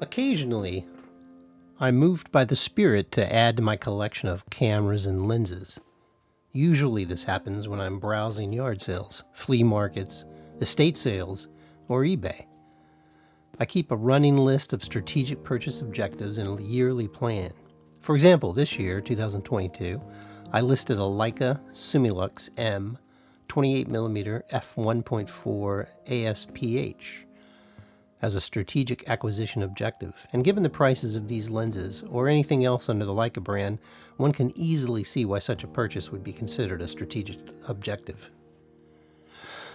Occasionally, I'm moved by the spirit to add to my collection of cameras and lenses. Usually this happens when I'm browsing yard sales, flea markets, estate sales, or eBay. I keep a running list of strategic purchase objectives and a yearly plan. For example, this year, 2022, I listed a Leica Sumilux M 28mm f1.4 ASPH as a strategic acquisition objective. And given the prices of these lenses, or anything else under the Leica brand, one can easily see why such a purchase would be considered a strategic objective.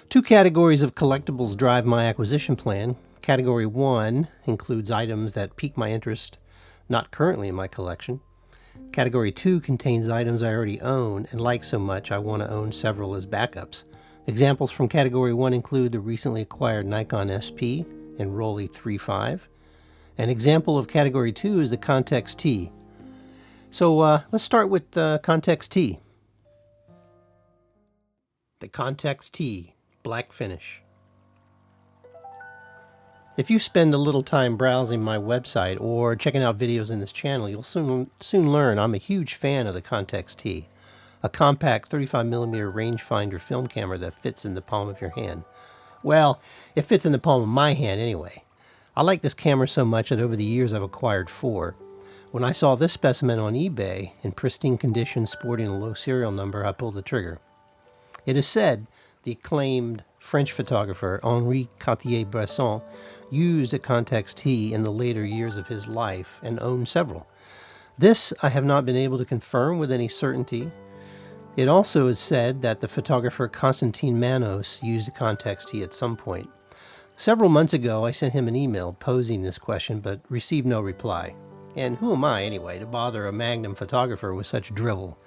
Two categories of collectibles drive my acquisition plan. Category 1 includes items that pique my interest, not currently in my collection. Category 2 contains items I already own and like so much I want to own several as backups. Examples from Category 1 include the recently acquired Nikon SP and Rollei 3.5. An example of Category 2 is the Contax T. So let's start with the Contax T. The Contax T, black finish. If you spend a little time browsing my website or checking out videos in this channel, you'll soon learn I'm a huge fan of the Contax T, a compact 35mm rangefinder film camera that fits in the palm of your hand. Well, it fits in the palm of my hand anyway. I like this camera so much that over the years I've acquired 4. When I saw this specimen on eBay, in pristine condition sporting a low serial number, I pulled the trigger. It is said the acclaimed French photographer Henri Cartier-Bresson used a Contax T in the later years of his life and owned several. This I have not been able to confirm with any certainty. It also is said that the photographer Constantin Manos used a Contax T at some point. Several months ago, I sent him an email posing this question, but received no reply. And who am I, anyway, to bother a Magnum photographer with such drivel?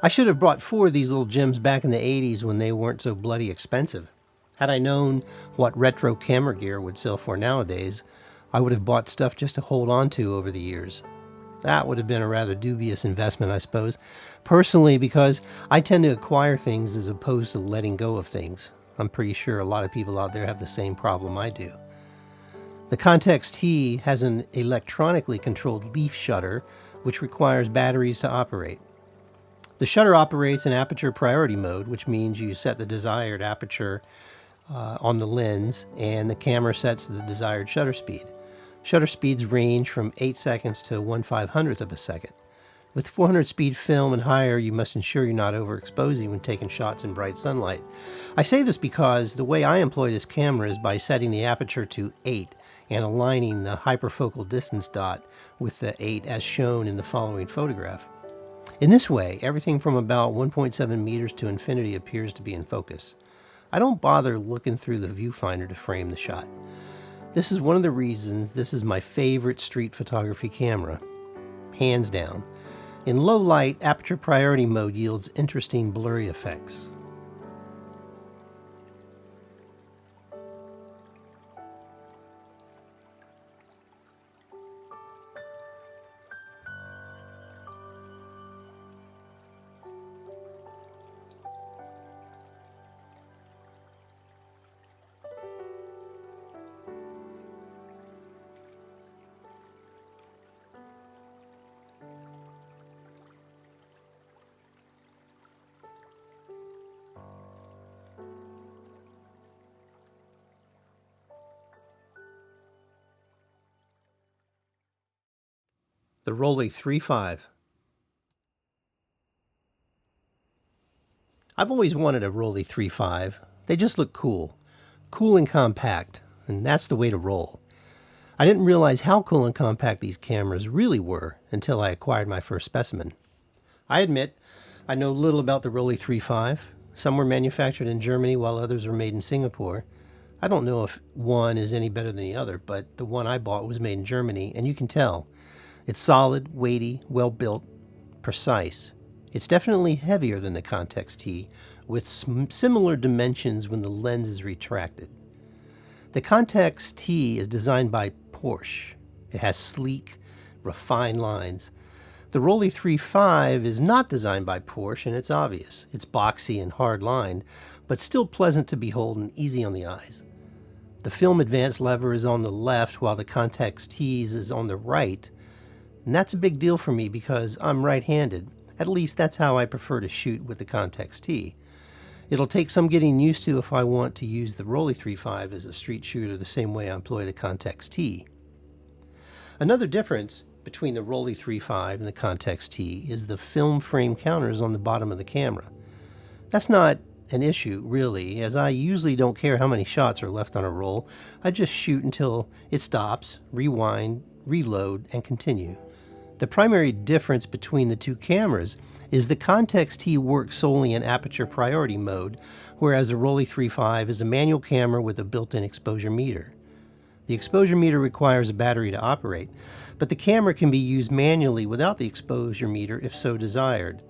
I should have brought 4 of these little gems back in the 80s when they weren't so bloody expensive. Had I known what retro camera gear would sell for nowadays, I would have bought stuff just to hold on to over the years. That would have been a rather dubious investment, I suppose, personally, because I tend to acquire things as opposed to letting go of things. I'm pretty sure a lot of people out there have the same problem I do. The Contax T has an electronically controlled leaf shutter, which requires batteries to operate. The shutter operates in aperture priority mode, which means you set the desired aperture on the lens, and the camera sets the desired shutter speed. Shutter speeds range from 8 seconds to 1/500th of a second. With 400 speed film and higher, you must ensure you're not overexposing when taking shots in bright sunlight. I say this because the way I employ this camera is by setting the aperture to 8 and aligning the hyperfocal distance dot with the 8 as shown in the following photograph. In this way, everything from about 1.7 meters to infinity appears to be in focus. I don't bother looking through the viewfinder to frame the shot. This is one of the reasons this is my favorite street photography camera, hands down. In low light, aperture priority mode yields interesting blurry effects. The Rollei 3.5. I've always wanted a Rollei 3.5. They just look cool. Cool and compact, and that's the way to roll. I didn't realize how cool and compact these cameras really were until I acquired my first specimen. I admit, I know little about the Rollei 3.5. Some were manufactured in Germany while others were made in Singapore. I don't know if one is any better than the other, but the one I bought was made in Germany, and you can tell. It's solid, weighty, well-built, precise. It's definitely heavier than the Contax T, with similar dimensions when the lens is retracted. The Contax T is designed by Porsche. It has sleek, refined lines. The Rollei 3.5 is not designed by Porsche, and it's obvious. It's boxy and hard-lined, but still pleasant to behold and easy on the eyes. The film advance lever is on the left while the Contax T's is on the right. And that's a big deal for me because I'm right-handed. At least that's how I prefer to shoot with the Contax T. It'll take some getting used to if I want to use the Rollei 3.5 as a street shooter the same way I employ the Contax T. Another difference between the Rollei 3.5 and the Contax T is the film frame counters on the bottom of the camera. That's not an issue, really, as I usually don't care how many shots are left on a roll. I just shoot until it stops, rewind, reload, and continue. The primary difference between the two cameras is the Contax T works solely in aperture priority mode, whereas the Rollei 3.5 is a manual camera with a built-in exposure meter. The exposure meter requires a battery to operate, but the camera can be used manually without the exposure meter if so desired.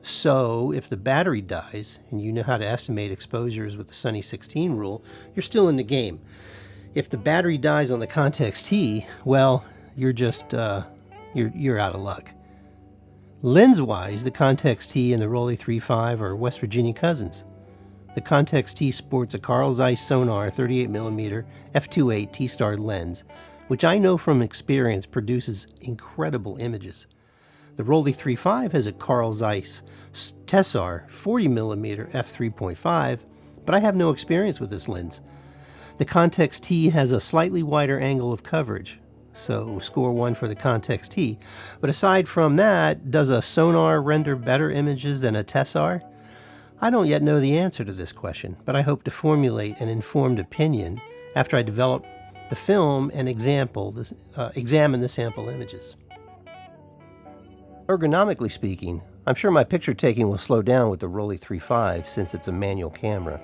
So, if the battery dies, and you know how to estimate exposures with the Sunny 16 rule, you're still in the game. If the battery dies on the Contax T, well, you're just, you're out of luck. Lens-wise, the Contax T and the Rollei 3.5 are West Virginia cousins. The Contax T sports a Carl Zeiss Sonar 38mm f2.8 T-Star lens, which I know from experience produces incredible images. The Rollei 3.5 has a Carl Zeiss Tessar 40mm f3.5, but I have no experience with this lens. The Contax T has a slightly wider angle of coverage, so score 1 for the Contax T. But aside from that, does a Sonar render better images than a Tessar? I don't yet know the answer to this question, but I hope to formulate an informed opinion after I develop the film and examine the sample images. Ergonomically speaking, I'm sure my picture taking will slow down with the Rollei 3.5 since it's a manual camera.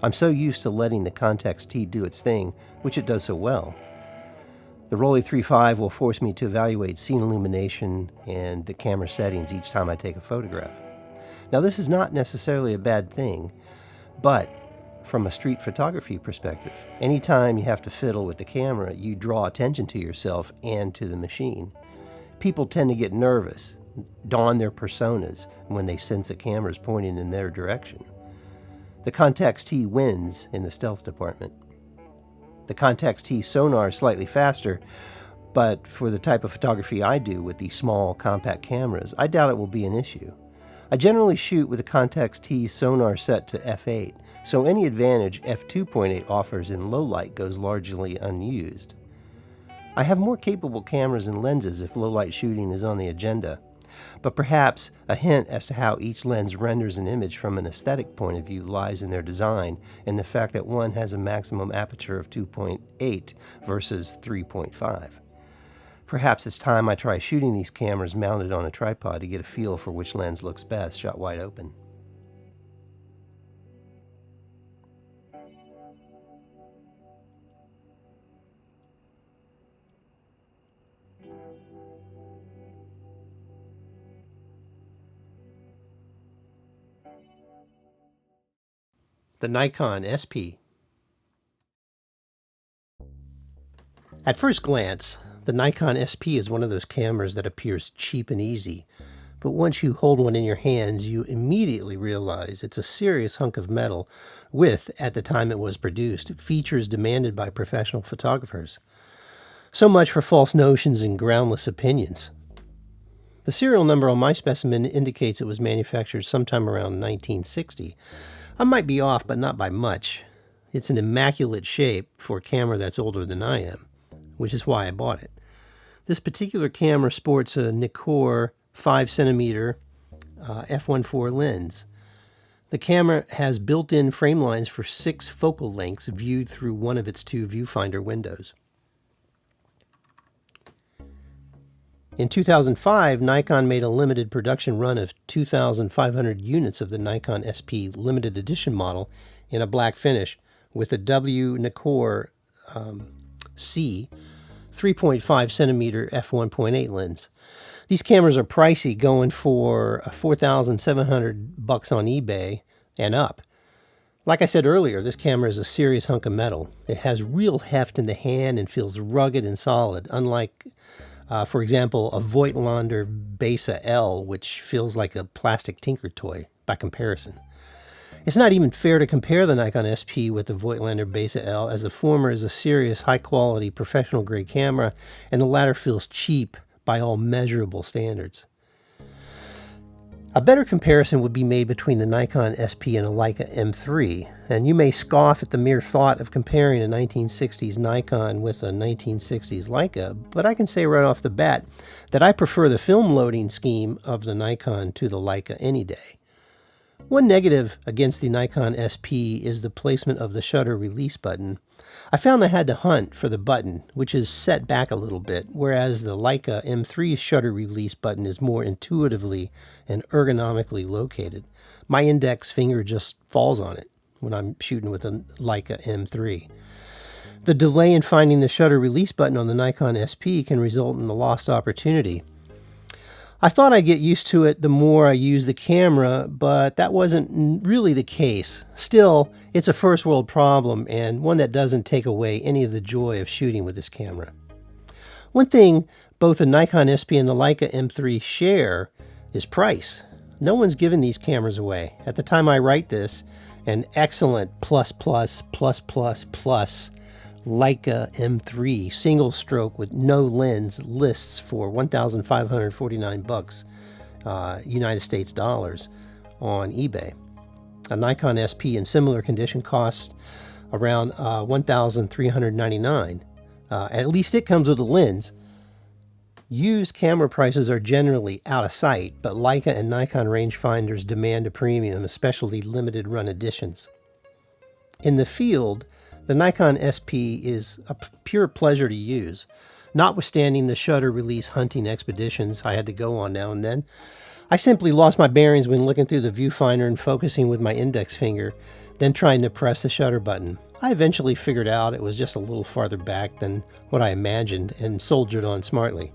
I'm so used to letting the Contax T do its thing, which it does so well. The Rollei 3.5 will force me to evaluate scene illumination and the camera settings each time I take a photograph. Now, this is not necessarily a bad thing, but from a street photography perspective, anytime you have to fiddle with the camera, you draw attention to yourself and to the machine. People tend to get nervous, don their personas when they sense a camera is pointing in their direction. The Contax T wins in the stealth department. The Contax T sonar is slightly faster, but for the type of photography I do with these small, compact cameras, I doubt it will be an issue. I generally shoot with the Contax T sonar set to f8, so any advantage f2.8 offers in low light goes largely unused. I have more capable cameras and lenses if low light shooting is on the agenda, but perhaps a hint as to how each lens renders an image from an aesthetic point of view lies in their design and the fact that one has a maximum aperture of 2.8 versus 3.5. Perhaps it's time I try shooting these cameras mounted on a tripod to get a feel for which lens looks best shot wide open. The Nikon SP. At first glance, the Nikon SP is one of those cameras that appears cheap and easy, but once you hold one in your hands, you immediately realize it's a serious hunk of metal with, at the time it was produced, features demanded by professional photographers. So much for false notions and groundless opinions. The serial number on my specimen indicates it was manufactured sometime around 1960. I might be off, but not by much. It's an immaculate shape for a camera that's older than I am, which is why I bought it. This particular camera sports a Nikon 5cm f1.4 lens. The camera has built-in frame lines for 6 focal lengths viewed through one of its 2 viewfinder windows. In 2005, Nikon made a limited production run of 2,500 units of the Nikon SP limited edition model in a black finish with a W Nikon C 3.5cm f1.8 lens. These cameras are pricey, going for $4,700 on eBay and up. Like I said earlier, this camera is a serious hunk of metal. It has real heft in the hand and feels rugged and solid, unlike for example, a Voigtlander Besa L, which feels like a plastic tinker toy by comparison. It's not even fair to compare the Nikon SP with the Voigtlander Beta L, as the former is a serious, high-quality, professional-grade camera, and the latter feels cheap by all measurable standards. A better comparison would be made between the Nikon SP and a Leica M3, and you may scoff at the mere thought of comparing a 1960s Nikon with a 1960s Leica, but I can say right off the bat that I prefer the film loading scheme of the Nikon to the Leica any day. One negative against the Nikon SP is the placement of the shutter release button. I found I had to hunt for the button, which is set back a little bit, whereas the Leica M3 shutter release button is more intuitively and ergonomically located. My index finger just falls on it when I'm shooting with a Leica M3. The delay in finding the shutter release button on the Nikon SP can result in a lost opportunity. I thought I'd get used to it the more I use the camera, but that wasn't really the case. Still, it's a first world problem and one that doesn't take away any of the joy of shooting with this camera. One thing both the Nikon SP and the Leica M3 share is price. No one's giving these cameras away. At the time I write this, an excellent Leica M3 single stroke with no lens lists for $1,549 United States dollars on eBay. A Nikon SP in similar condition costs around $1,399. At least it comes with a lens. Used camera prices are generally out of sight, but Leica and Nikon rangefinders demand a premium, especially limited run editions. In the field, the Nikon SP is a pure pleasure to use. Notwithstanding the shutter release hunting expeditions I had to go on now and then, I simply lost my bearings when looking through the viewfinder and focusing with my index finger, then trying to press the shutter button. I eventually figured out it was just a little farther back than what I imagined and soldiered on smartly.